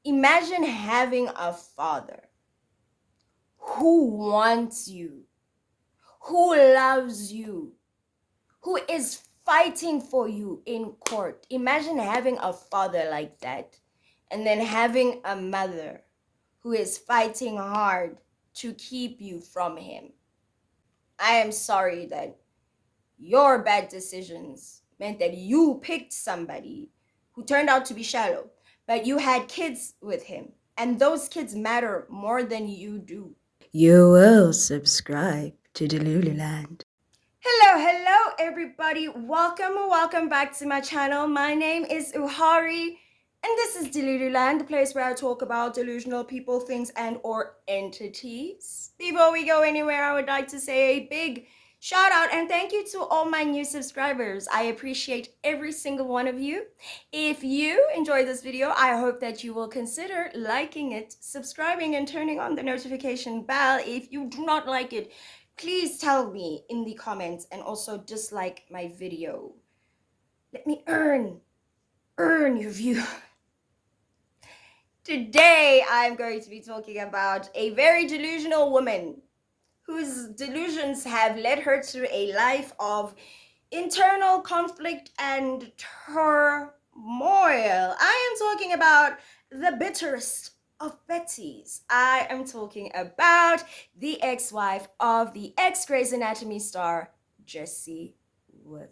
Imagine having a father who wants you, who loves you, who is fighting for you in court. Imagine having a father like that, and then having a mother who is fighting hard to keep you from him. I am sorry that your bad decisions meant that you picked somebody who turned out to be shallow, but you had kids with him, and those kids matter more than you do. You will subscribe to Delululand. Hello, everybody. Welcome back to my channel. My name is Uhari, and this is Delululand, the place where I talk about delusional people, things, and or entities. Before we go anywhere, I would like to say a big shout out and thank you to all my new subscribers. I appreciate every single one of you. If you enjoyed this video, I hope that you will consider liking it, subscribing, and turning on the notification bell. If you do not like it, please tell me in the comments, and also dislike my video. Let me earn your view. Today, I'm going to be talking about a very delusional woman whose delusions have led her to a life of internal conflict and turmoil. I am talking about the bitterest of Bettys. I am talking about the ex-wife of the ex-Grey's Anatomy star, Jesse Williams.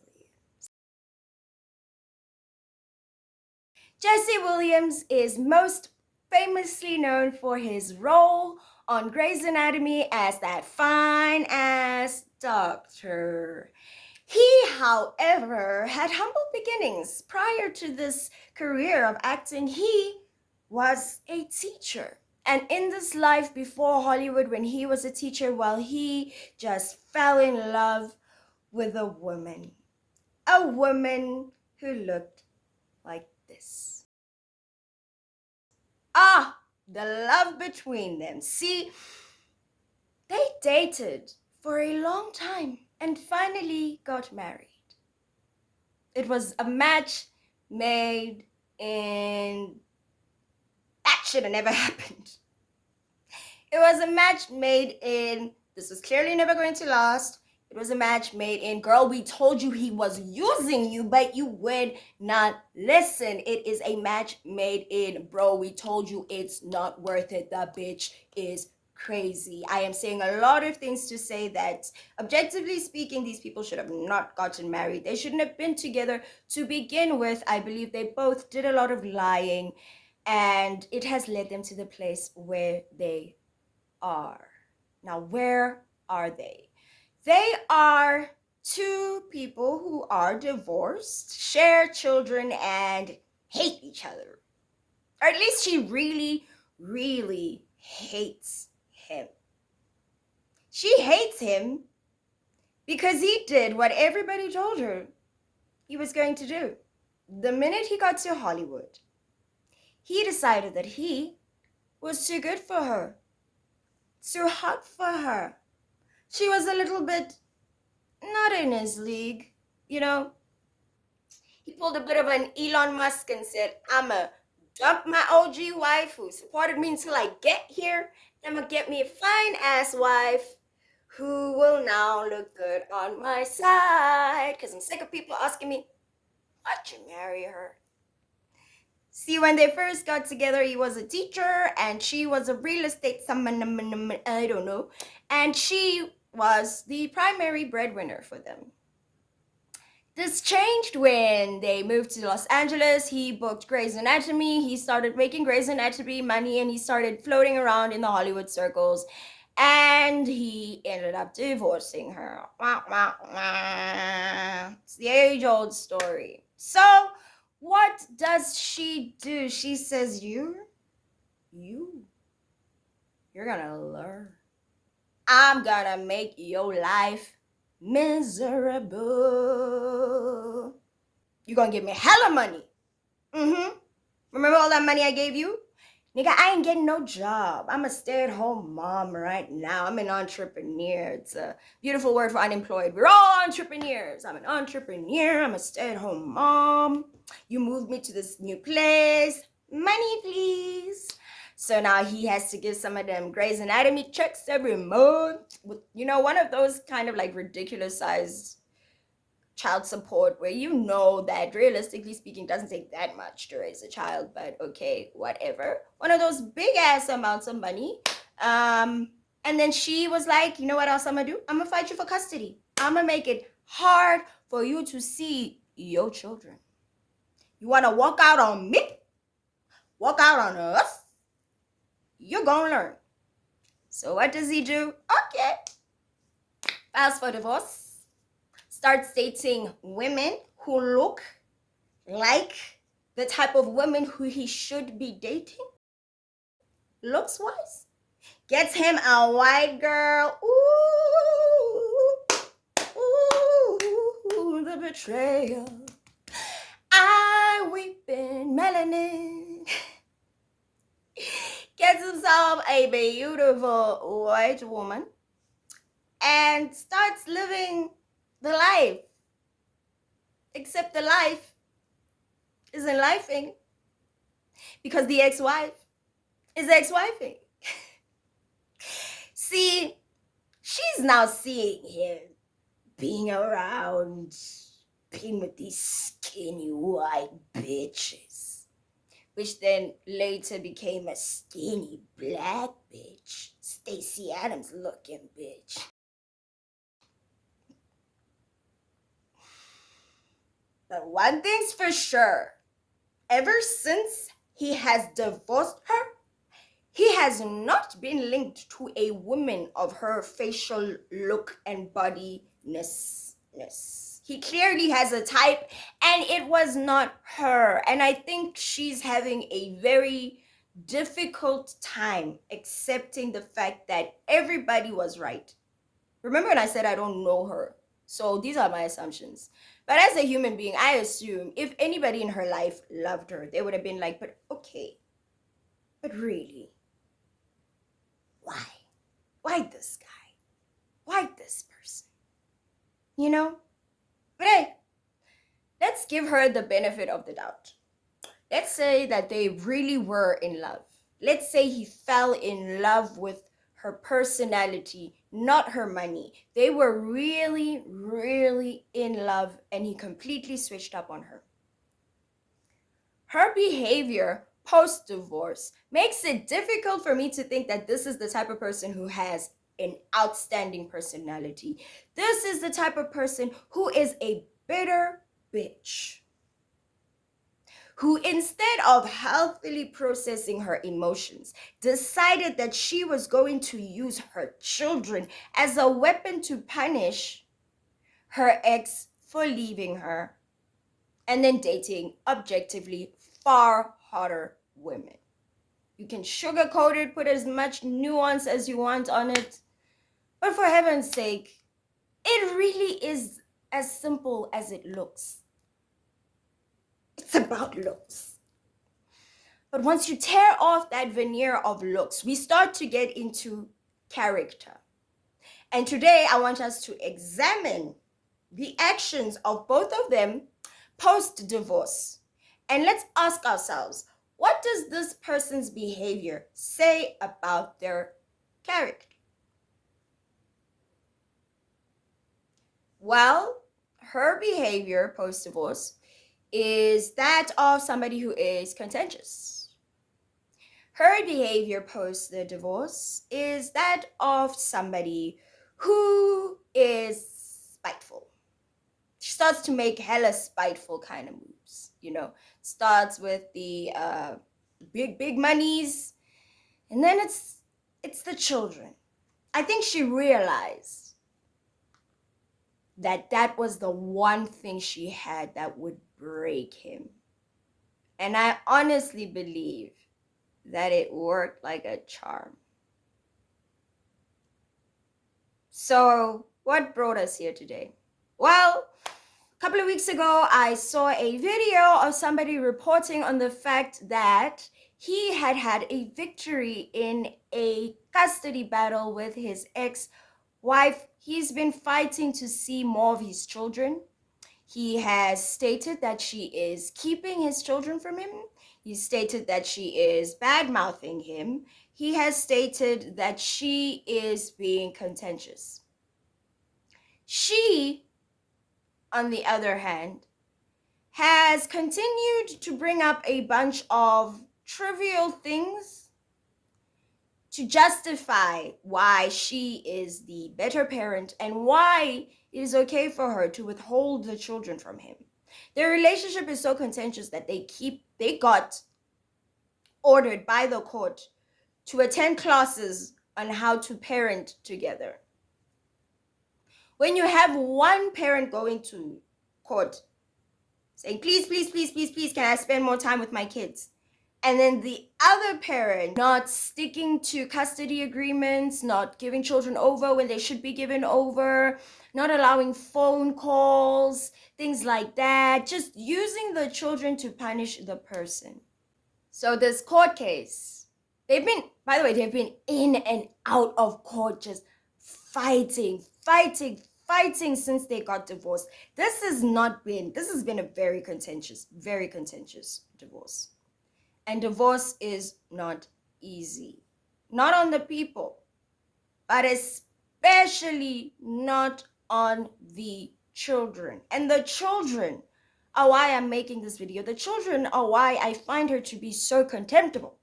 Jesse Williams is most famously known for his role on Grey's Anatomy as that fine-ass doctor. He, however, had humble beginnings. Prior to this career of acting, he was a teacher. And in this life before Hollywood, when he was a teacher, well, he just fell in love with a woman. A woman who looked like this. Ah, the love between them. See, they dated for a long time and finally got married. It was a match made in... That should have never happened. It was a match made in... This was clearly never going to last. It was a match made in, girl, we told you he was using you, but you would not listen. It is a match made in, bro, we told you it's not worth it. The bitch is crazy. I am saying a lot of things to say that, objectively speaking, these people should have not gotten married. They shouldn't have been together to begin with. I believe they both did a lot of lying, and it has led them to the place where they are. Now, where are they? They are two people who are divorced, share children, and hate each other. Or at least she really, really hates him. She hates him because he did what everybody told her he was going to do. The minute he got to Hollywood, he decided that he was too good for her, too hot for her. She was a little bit not in his league, you know. He pulled a bit of an Elon Musk and said, I'ma dump my OG wife who supported me until I get here. I'ma get me a fine ass wife who will now look good on my side. Because I'm sick of people asking me, why'd you marry her? See, when they first got together, he was a teacher and she was a real estate someone, I don't know. And she was the primary breadwinner for them. This changed when they moved to Los Angeles. He booked Grey's Anatomy. He started making Grey's Anatomy money and he started floating around in the Hollywood circles. And he ended up divorcing her. It's the age-old story. So, what does she do? She says, you're gonna learn. I'm gonna make your life miserable. You're gonna give me hella money. Remember all that money I gave you? Nigga, I ain't getting no job. I'm a stay-at-home mom right now. I'm an entrepreneur. It's a beautiful word for unemployed. We're all entrepreneurs. I'm an entrepreneur. I'm a stay-at-home mom. You moved me to this new place. Money, please. So now he has to give some of them Grey's Anatomy checks every month. With, one of those kind of like ridiculous sized child support where that realistically speaking doesn't take that much to raise a child, but okay, whatever. One of those big ass amounts of money. And then she was like, you know what else I'm gonna do? I'm gonna fight you for custody. I'm gonna make it hard for you to see your children. You wanna walk out on me? Walk out on us? You're gonna learn. So what does he do? Okay. Files for divorce. Starts dating women who look like the type of women who he should be dating. Looks wise. Gets him a white girl. Ooh, the betrayal. I weep in melanin. Gets himself a beautiful white woman and starts living the life. Except the life isn't lifing because the ex-wife is ex-wifing. See, she's now seeing him being around, being with these skinny white bitches, which then later became a skinny black bitch, Stacey Adams looking bitch. But one thing's for sure, ever since he has divorced her, he has not been linked to a woman of her facial look and bodiness. He clearly has a type, and it was not her. And I think she's having a very difficult time accepting the fact that everybody was right. Remember when I said I don't know her? So these are my assumptions. But as a human being, I assume if anybody in her life loved her, they would have been like, but okay, but really, why? Why this guy? Why this person? But hey, let's give her the benefit of the doubt. Let's say that they really were in love. Let's say he fell in love with her personality, not her money. They were really, really in love, and he completely switched up on her. Her behavior post-divorce makes it difficult for me to think that this is the type of person who has an outstanding personality. This is the type of person who is a bitter bitch, who instead of healthily processing her emotions, decided that she was going to use her children as a weapon to punish her ex for leaving her and then dating objectively far hotter women. You can sugarcoat it, put as much nuance as you want on it, but for heaven's sake, it really is as simple as it looks. It's about looks. But once you tear off that veneer of looks, we start to get into character. And today I want us to examine the actions of both of them post-divorce. And let's ask ourselves, what does this person's behavior say about their character? Well, her behavior post-divorce is that of somebody who is contentious. Her behavior post the divorce is that of somebody who is spiteful. She starts to make hella spiteful kind of moves, Starts with the big monies, and then it's the children. I think she realized that was the one thing she had that would break him. And I honestly believe that it worked like a charm. So, what brought us here today? Well, a couple of weeks ago, I saw a video of somebody reporting on the fact that he had had a victory in a custody battle with his ex-wife. He's been fighting to see more of his children. He has stated that she is keeping his children from him. He stated that she is bad-mouthing him. He has stated that she is being contentious. She, on the other hand, has continued to bring up a bunch of trivial things to justify why she is the better parent and why it is okay for her to withhold the children from him. Their relationship is so contentious that they got ordered by the court to attend classes on how to parent together. When you have one parent going to court saying, please, please, please, please, please, can I spend more time with my kids? And then the other parent not sticking to custody agreements, not giving children over when they should be given over, not allowing phone calls, things like that, just using the children to punish the person. So this court case, they've been in and out of court just fighting since they got divorced. This has been a very contentious divorce. And divorce is not easy. Not on the people, but especially not on the children. And the children are why I'm making this video. The children are why I find her to be so contemptible.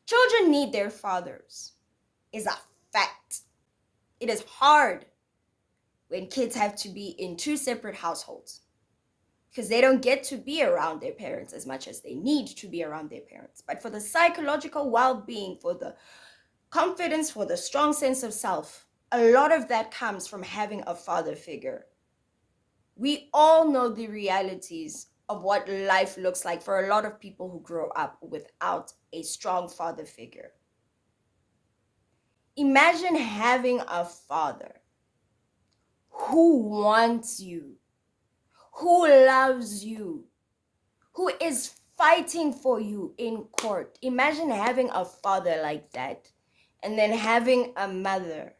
Children need their fathers, is a fact. It is hard when kids have to be in two separate households because they don't get to be around their parents as much as they need to be around their parents. But for the psychological well-being, for the confidence, for the strong sense of self, a lot of that comes from having a father figure. We all know the realities of what life looks like for a lot of people who grow up without a strong father figure. Imagine having a father who wants you, who loves you, who is fighting for you in court. Imagine having a father like that, and then having a mother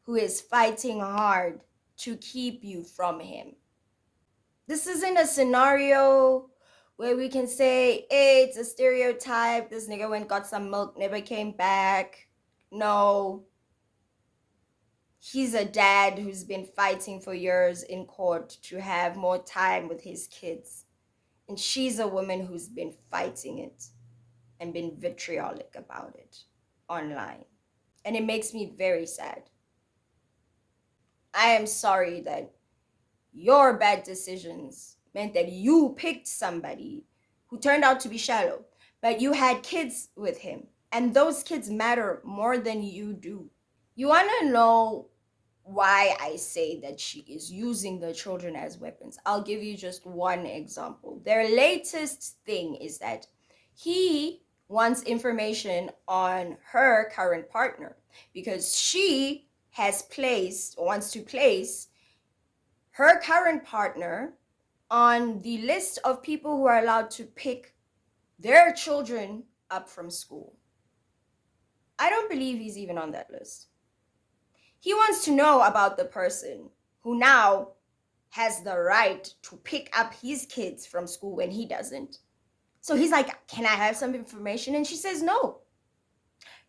who is fighting hard to keep you from him. This isn't a scenario where we can say, hey, it's a stereotype. This nigga went got some milk, never came back. No. He's a dad who's been fighting for years in court to have more time with his kids. And she's a woman who's been fighting it and been vitriolic about it online. And it makes me very sad. I am sorry that your bad decisions meant that you picked somebody who turned out to be shallow, but you had kids with him, and those kids matter more than you do. You want to know why I say that she is using the children as weapons? I'll give you just one example. Their latest thing is that he wants information on her current partner because she wants to place her current partner on the list of people who are allowed to pick their children up from school. I don't believe he's even on that list. He wants to know about the person who now has the right to pick up his kids from school when he doesn't. So he's like, can I have some information? And she says, no.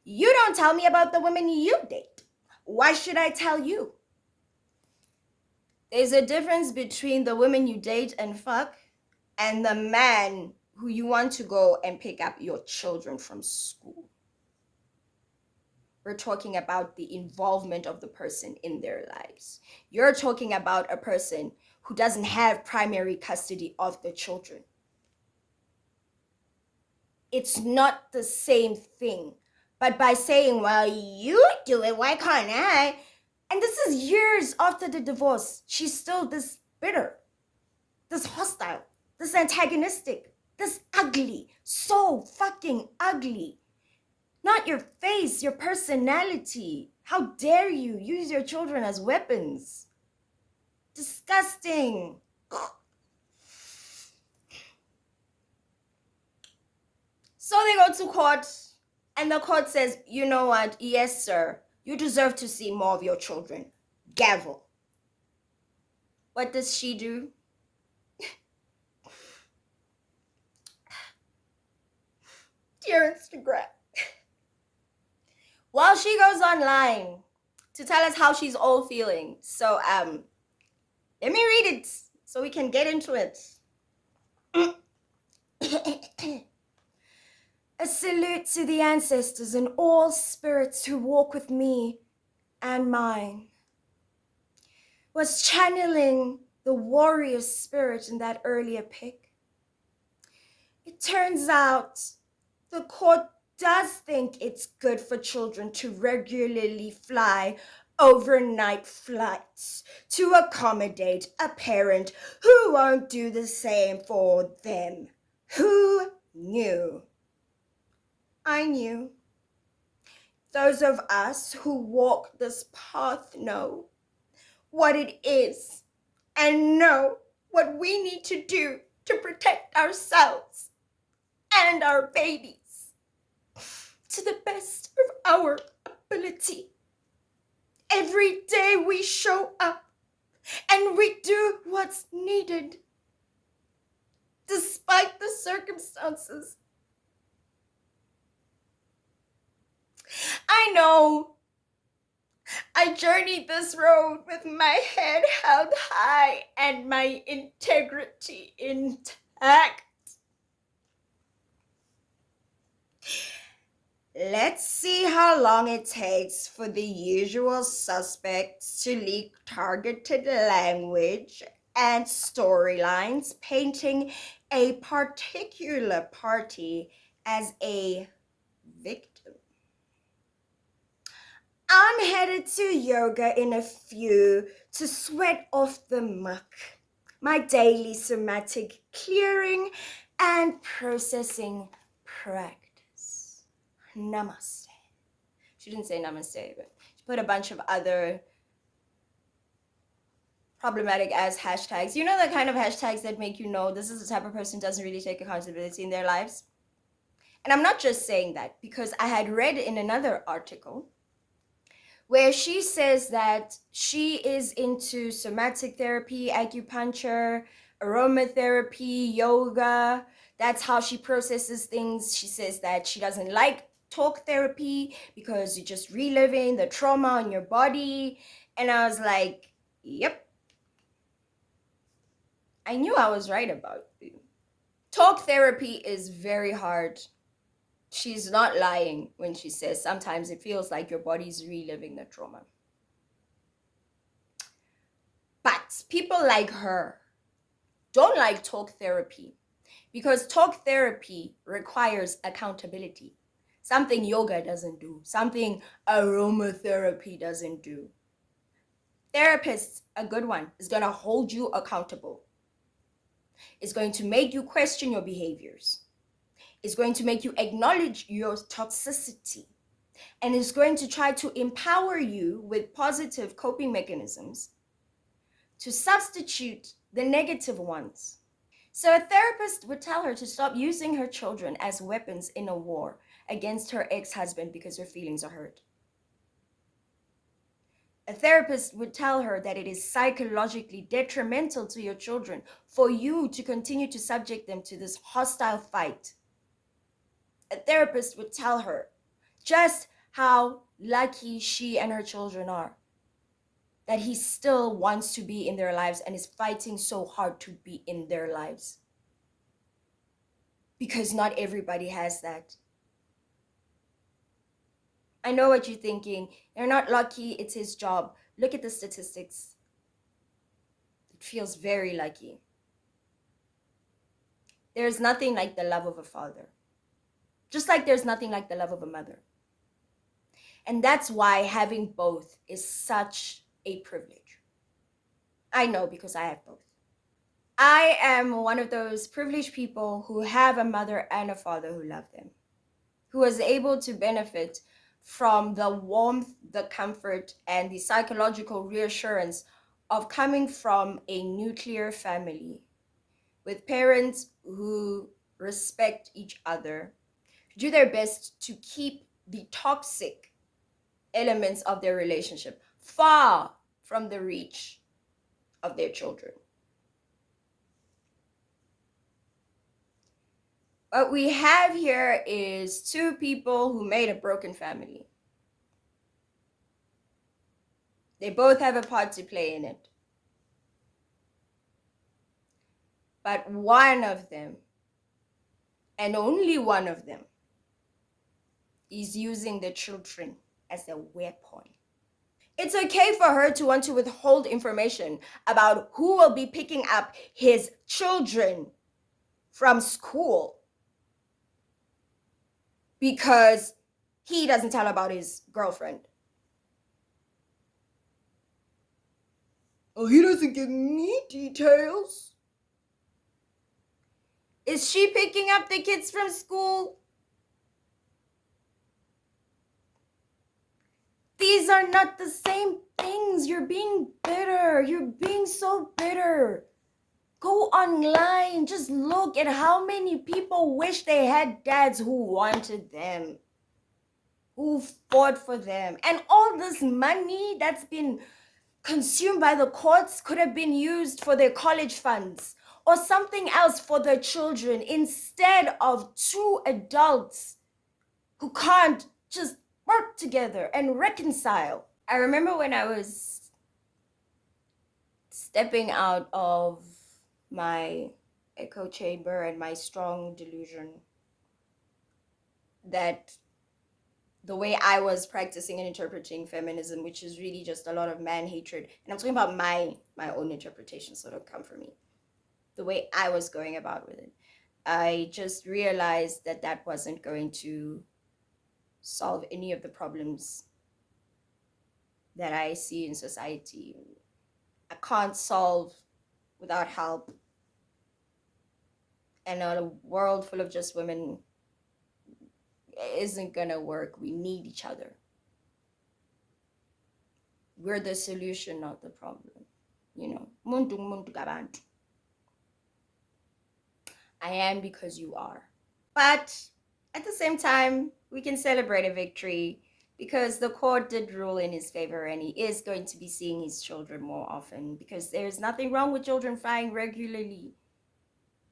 You don't tell me about the women you date. Why should I tell you? There's a difference between the women you date and fuck and the man who you want to go and pick up your children from school. We're talking about the involvement of the person in their lives. You're talking about a person who doesn't have primary custody of the children. It's not the same thing. But by saying, well, you do it, why can't I? And this is years after the divorce. She's still this bitter, this hostile, this antagonistic, this ugly, so fucking ugly. Not your face, your personality. How dare you use your children as weapons? Disgusting. So they go to court, and the court says, you know what? Yes, sir. You deserve to see more of your children. Gavel. What does she do? your Instagram. While she goes online to tell us how she's all feeling. So let me read it so we can get into it. A salute to the ancestors and all spirits who walk with me and mine. Was channeling the warrior spirit in that earlier pic. It turns out the court does think it's good for children to regularly fly overnight flights to accommodate a parent who won't do the same for them. Who knew? I knew. Those of us who walk this path know what it is and know what we need to do to protect ourselves and our babies to the best of our ability. Every day we show up and we do what's needed despite the circumstances. I know I journeyed this road with my head held high and my integrity intact. Let's see how long it takes for the usual suspects to leak targeted language and storylines painting a particular party as a victim. I'm headed to yoga in a few to sweat off the muck, my daily somatic clearing and processing practice. Namaste. She didn't say namaste, but she put a bunch of other problematic ass hashtags. You know the kind of hashtags that make you know this is the type of person who doesn't really take accountability in their lives? And I'm not just saying that because I had read in another article where she says that she is into somatic therapy, acupuncture, aromatherapy, yoga. That's how she processes things. She says that she doesn't like talk therapy because you're just reliving the trauma on your body. And I was like, yep. I knew I was right about you. Talk therapy is very hard. She's not lying when she says sometimes it feels like your body's reliving the trauma. But people like her don't like talk therapy because talk therapy requires accountability. Something yoga doesn't do, something aromatherapy doesn't do. Therapist, a good one, is going to hold you accountable. It's going to make you question your behaviors. It's going to make you acknowledge your toxicity. And it's going to try to empower you with positive coping mechanisms to substitute the negative ones. So a therapist would tell her to stop using her children as weapons in a war against her ex-husband because her feelings are hurt. A therapist would tell her that it is psychologically detrimental to your children for you to continue to subject them to this hostile fight. A therapist would tell her just how lucky she and her children are, that he still wants to be in their lives and is fighting so hard to be in their lives. Because not everybody has that. I know what you're thinking. They're not lucky, it's his job. Look at the statistics. It feels very lucky. There's nothing like the love of a father. Just like there's nothing like the love of a mother. And that's why having both is such a privilege. I know because I have both. I am one of those privileged people who have a mother and a father who love them, who was able to benefit from the warmth, the comfort, and the psychological reassurance of coming from a nuclear family with parents who respect each other, do their best to keep the toxic elements of their relationship far from the reach of their children. What we have here is two people who made a broken family. They both have a part to play in it. But one of them, and only one of them, is using the children as a weapon. It's okay for her to want to withhold information about who will be picking up his children from school because he doesn't tell about his girlfriend. Oh, he doesn't give me details. Is she picking up the kids from school? These are not the same things. You're being bitter. You're being so bitter. Go online. Just look at how many people wish they had dads who wanted them, who fought for them. And all this money that's been consumed by the courts could have been used for their college funds or something else for their children instead of two adults who can't just work together and reconcile. I remember when I was stepping out of my echo chamber and my strong delusion that the way I was practicing and interpreting feminism, which is really just a lot of man hatred, and I'm talking about my own interpretation, so don't come for me. The way I was going about with it, I just realized that that wasn't going to solve any of the problems that I see in society. I can't solve without help. And a world full of just women isn't gonna work. We need each other. We're the solution, not the problem. You know, muntu muntu kabantu. I am because you are. But at the same time, we can celebrate a victory because the court did rule in his favor and he is going to be seeing his children more often because there's nothing wrong with children flying regularly.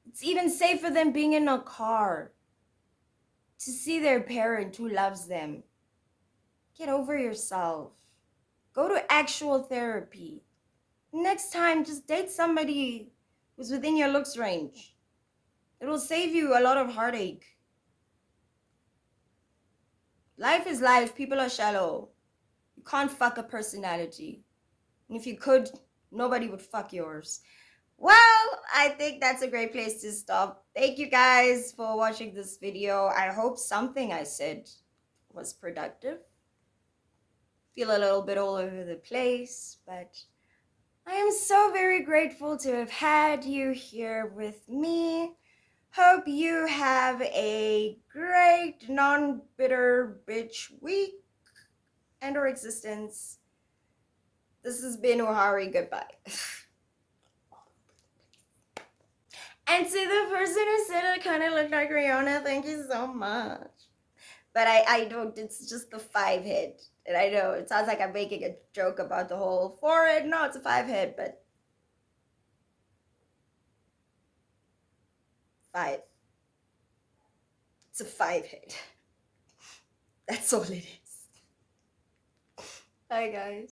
It's even safer than being in a car to see their parent who loves them. Get over yourself. Go to actual therapy. Next time, just date somebody who's within your looks range. It will save you a lot of heartache. Life is life. People are shallow. You can't fuck a personality. And if you could, nobody would fuck yours. Well, I think that's a great place to stop. Thank you guys for watching this video. I hope something I said was productive. Feel a little bit all over the place, but I am so very grateful to have had you here with me. Hope you have a great non-bitter bitch week and or existence. This has been Uhari. Goodbye. And to the person who said I kind of looked like Rihanna, thank you so much. But I don't, it's just the 5 head. And I know it sounds like I'm making a joke about the whole forehead. No, it's a 5 head, but 5. It's a 5 head. That's all it is. Bye, guys.